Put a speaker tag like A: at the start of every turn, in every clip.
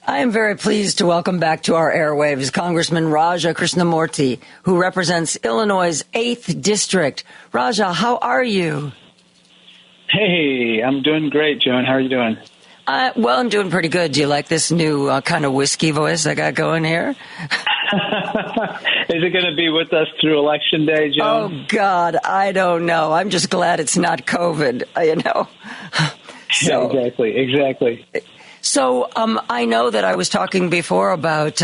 A: I am very pleased to welcome back to our airwaves Congressman Raja Krishnamoorthi, who represents Illinois' 8th District. Raja, how are you?
B: Hey, I'm doing great, Joan. How are you doing?
A: Well, I'm doing pretty good. Do you like this new kind of whiskey voice I got going here?
B: Is it going to be with us through Election Day, Joan?
A: Oh, God, I don't know. I'm just glad it's not COVID, you know.
B: So, exactly.
A: So I know that I was talking before about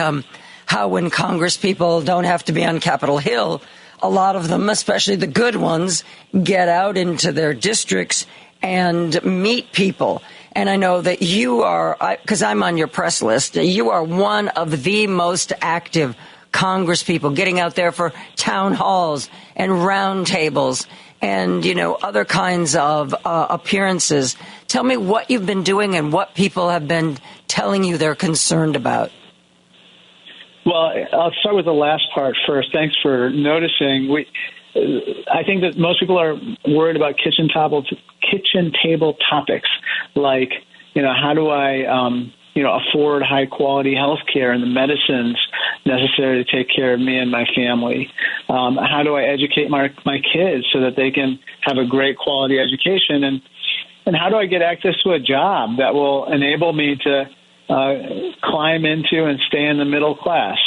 A: how when Congress people don't have to be on Capitol Hill, a lot of them, especially the good ones, get out into their districts and meet people. And I know that you are, because I'm on your press list, you are one of the most active Congress people getting out there for town halls and roundtables and, you know, other kinds of appearances. Tell me what you've been doing and what people have been telling you they're concerned about.
B: Well, I'll start with the last part first. Thanks for noticing. I think that most people are worried about kitchen table topics like, you know, how do I, afford high quality health care and the medicines necessary to take care of me and my family? How do I educate my kids so that they can have a great quality education? And how do I get access to a job that will enable me to climb into and stay in the middle class?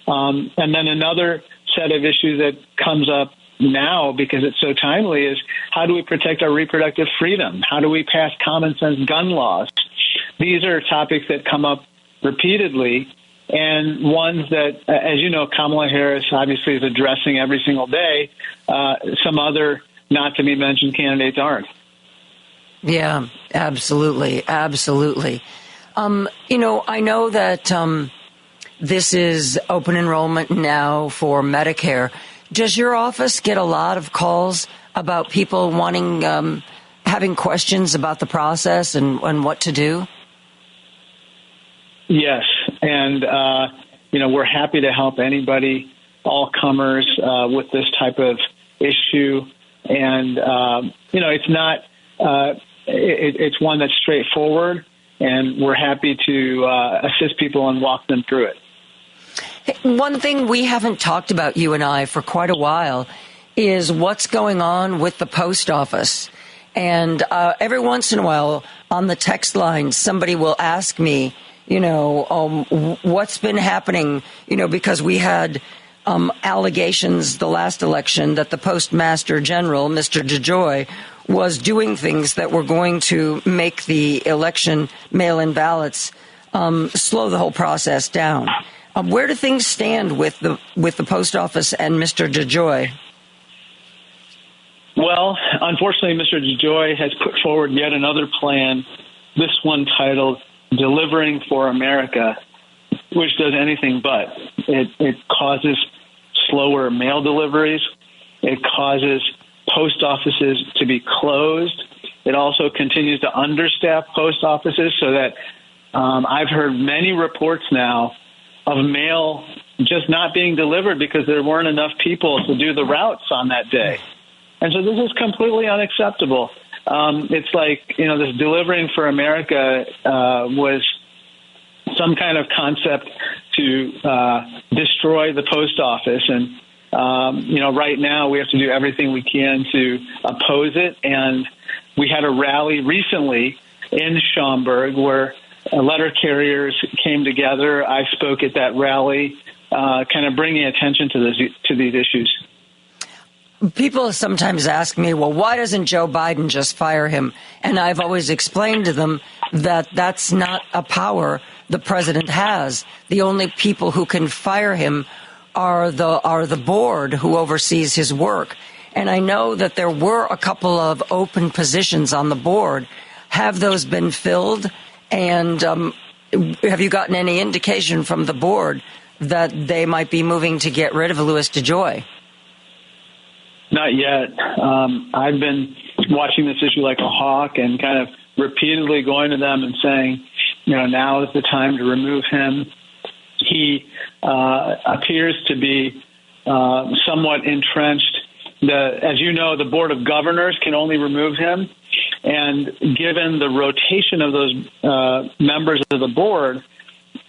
B: And then another set of issues that comes up now, because it's so timely, is how do we protect our reproductive freedom? How do we pass common sense gun laws? These are topics that come up repeatedly, and ones that, as you know, Kamala Harris obviously is addressing every single day. Some other not-to-be-mentioned candidates aren't.
A: Yeah, absolutely. I know that this is open enrollment now for Medicare. Does your office get a lot of calls about people wanting, having questions about the process and what to do?
B: Yes, and we're happy to help anybody, all comers, with this type of issue. And it's not. It's one that's straightforward, and we're happy to assist people and walk them through it.
A: One thing we haven't talked about, you and I, for quite a while is what's going on with the post office. And every once in a while on the text line, somebody will ask me, what's been happening, because we had allegations the last election that the Postmaster General, Mr. DeJoy, was doing things that were going to make the election mail-in ballots slow the whole process down. Where do things stand with the post office and Mr. DeJoy?
B: Well, unfortunately, Mr. DeJoy has put forward yet another plan, this one titled Delivering for America, which does anything but. It causes slower mail deliveries. It causes post offices to be closed. It also continues to understaff post offices so that I've heard many reports now of mail just not being delivered because there weren't enough people to do the routes on that day. And so this is completely unacceptable. It's like, this Delivering for America was some kind of concept to destroy the post office. And, right now we have to do everything we can to oppose it. And we had a rally recently in Schaumburg where letter carriers came together. I spoke at that rally, kind of bringing attention to these issues.
A: People sometimes ask me, well, why doesn't Joe Biden just fire him? And I've always explained to them that that's not a power the president has. The only people who can fire him are the board who oversees his work. And I know that there were a couple of open positions on the board. Have those been filled? And have you gotten any indication from the board that they might be moving to get rid of Louis DeJoy?
B: Not yet. I've been watching this issue like a hawk and kind of repeatedly going to them and saying, now is the time to remove him. He appears to be somewhat entrenched. As you know, the Board of Governors can only remove him. And given the rotation of those members of the board,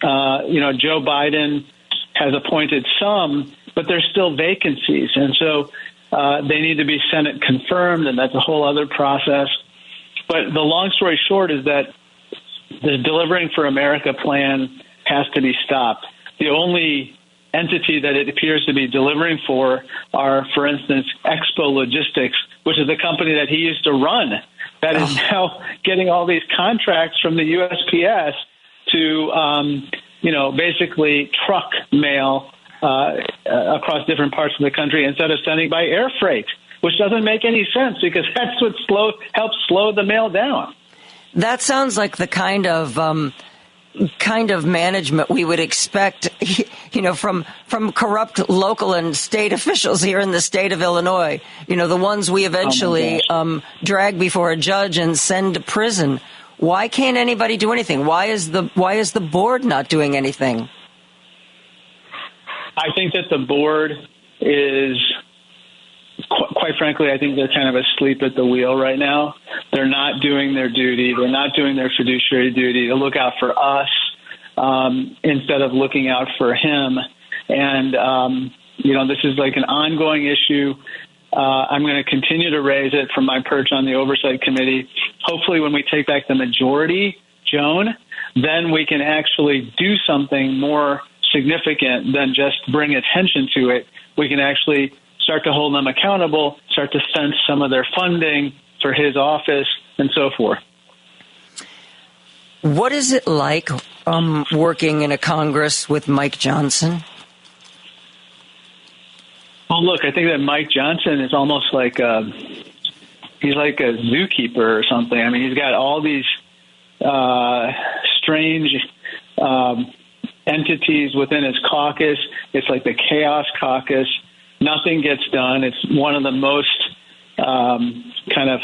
B: Joe Biden has appointed some, but there's still vacancies. And so they need to be Senate confirmed, and that's a whole other process. But the long story short is that the Delivering for America plan has to be stopped. The only entity that it appears to be delivering for are, for instance, Expo Logistics, which is the company that he used to run, that is now getting all these contracts from the USPS to, basically truck mail across different parts of the country instead of sending by air freight, which doesn't make any sense because that's what helps slow the mail down.
A: That sounds like the kind of management we would expect, from corrupt local and state officials here in the state of Illinois. The ones we eventually drag before a judge and send to prison. Why can't anybody do anything? Why is the board not doing anything?
B: I think that the board is, quite frankly, I think they're kind of asleep at the wheel right now. They're not doing their duty. They're not doing their fiduciary duty to look out for us instead of looking out for him. And, this is like an ongoing issue. I'm going to continue to raise it from my perch on the Oversight Committee. Hopefully when we take back the majority, Joan, then we can actually do something more significant than just bring attention to it. We can actually start to hold them accountable, start to sense some of their funding for his office, and so forth.
A: What is it like working in a Congress with Mike Johnson?
B: Well, look, I think that Mike Johnson is almost like he's like a zookeeper or something. I mean, he's got all these strange entities within his caucus. It's like the Chaos Caucus. Nothing gets done. It's one of the most kind of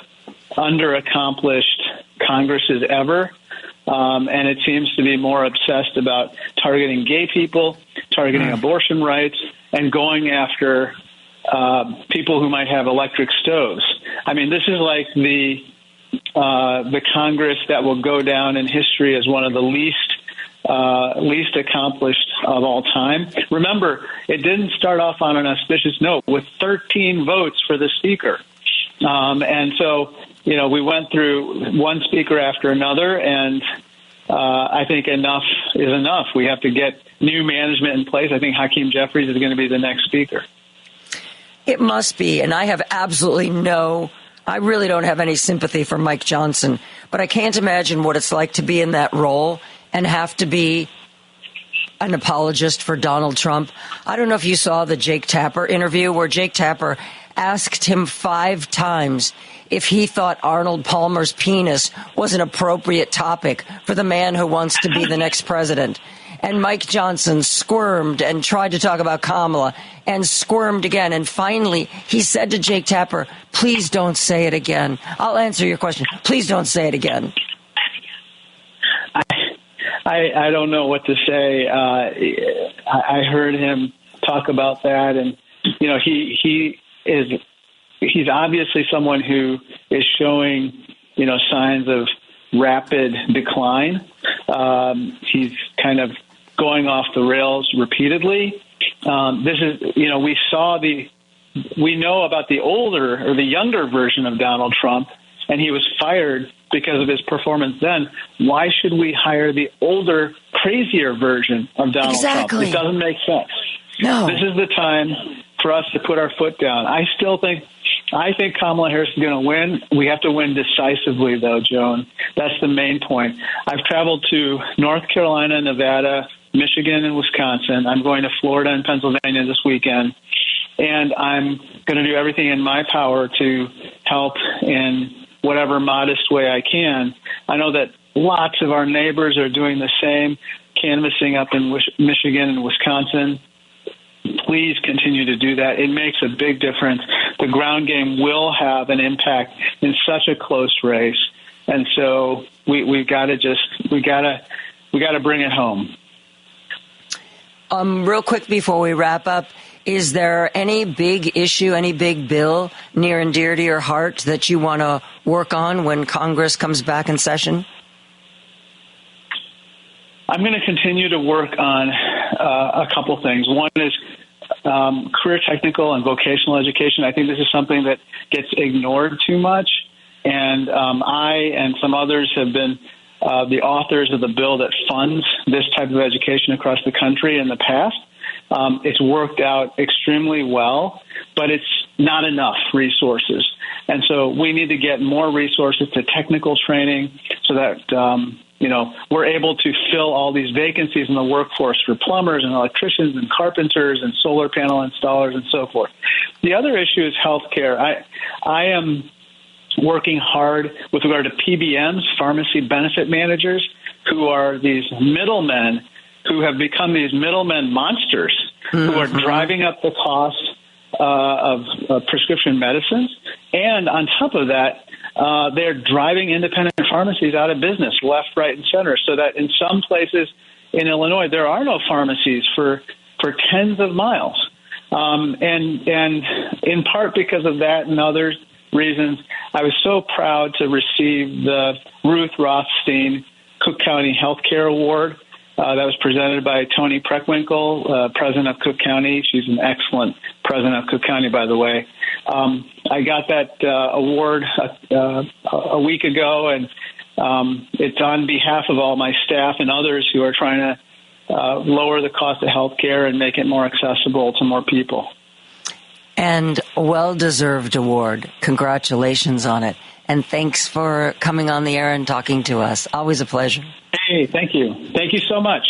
B: under-accomplished Congresses ever. And it seems to be more obsessed about targeting gay people, targeting abortion rights, and going after people who might have electric stoves. I mean, this is like the Congress that will go down in history as one of the least accomplished of all time. Remember, it didn't start off on an auspicious note with 13 votes for the speaker. And so, we went through one speaker after another, and I think enough is enough. We have to get new management in place. I think Hakeem Jeffries is going to be the next speaker.
A: It must be, and I have I really don't have any sympathy for Mike Johnson, but I can't imagine what it's like to be in that role and have to be an apologist for Donald Trump. I don't know if you saw the Jake Tapper interview where Jake Tapper asked him 5 times if he thought Arnold Palmer's penis was an appropriate topic for the man who wants to be the next president. And Mike Johnson squirmed and tried to talk about Kamala and squirmed again. And finally, he said to Jake Tapper, please don't say it again. I'll answer your question. Please don't say it again.
B: I don't know what to say. I heard him talk about that, and he's obviously someone who is showing signs of rapid decline. He's kind of going off the rails repeatedly. This is we know about the older or the younger version of Donald Trump, and he was fired because of his performance then. Why should we hire the older, crazier version of Donald Trump? It doesn't make sense.
A: No.
B: This is the time for us to put our foot down. I think Kamala Harris is going to win. We have to win decisively, though, Joan. That's the main point. I've traveled to North Carolina, Nevada, Michigan, and Wisconsin. I'm going to Florida and Pennsylvania this weekend. And I'm going to do everything in my power to help in whatever modest way I can. I know that lots of our neighbors are doing the same, canvassing up in Michigan and Wisconsin. Please continue to do that. It makes a big difference. The ground game will have an impact in such a close race. And so we got to bring it home.
A: Real quick before we wrap up, is there any big issue, any big bill near and dear to your heart that you want to work on when Congress comes back in session?
B: I'm going to continue to work on a couple things. One is career technical and vocational education. I think this is something that gets ignored too much. And I and some others have been the authors of the bill that funds this type of education across the country in the past. It's worked out extremely well, but it's not enough resources. And so we need to get more resources to technical training so that, we're able to fill all these vacancies in the workforce for plumbers and electricians and carpenters and solar panel installers and so forth. The other issue is healthcare. I am working hard with regard to PBMs, pharmacy benefit managers, who are these middlemen who have become these middlemen monsters who are driving up the cost of prescription medicines. And on top of that, they're driving independent pharmacies out of business, left, right, and center, so that in some places in Illinois, there are no pharmacies for tens of miles. And in part because of that and other reasons, I was so proud to receive the Ruth Rothstein Cook County Healthcare Award that was presented by Toni Preckwinkle, president of Cook County. She's an excellent president of Cook County, by the way. I got that award a week ago, and it's on behalf of all my staff and others who are trying to lower the cost of health care and make it more accessible to more people.
A: And a well-deserved award. Congratulations on it. And thanks for coming on the air and talking to us. Always a pleasure.
B: Hey, thank you. Thank you so much.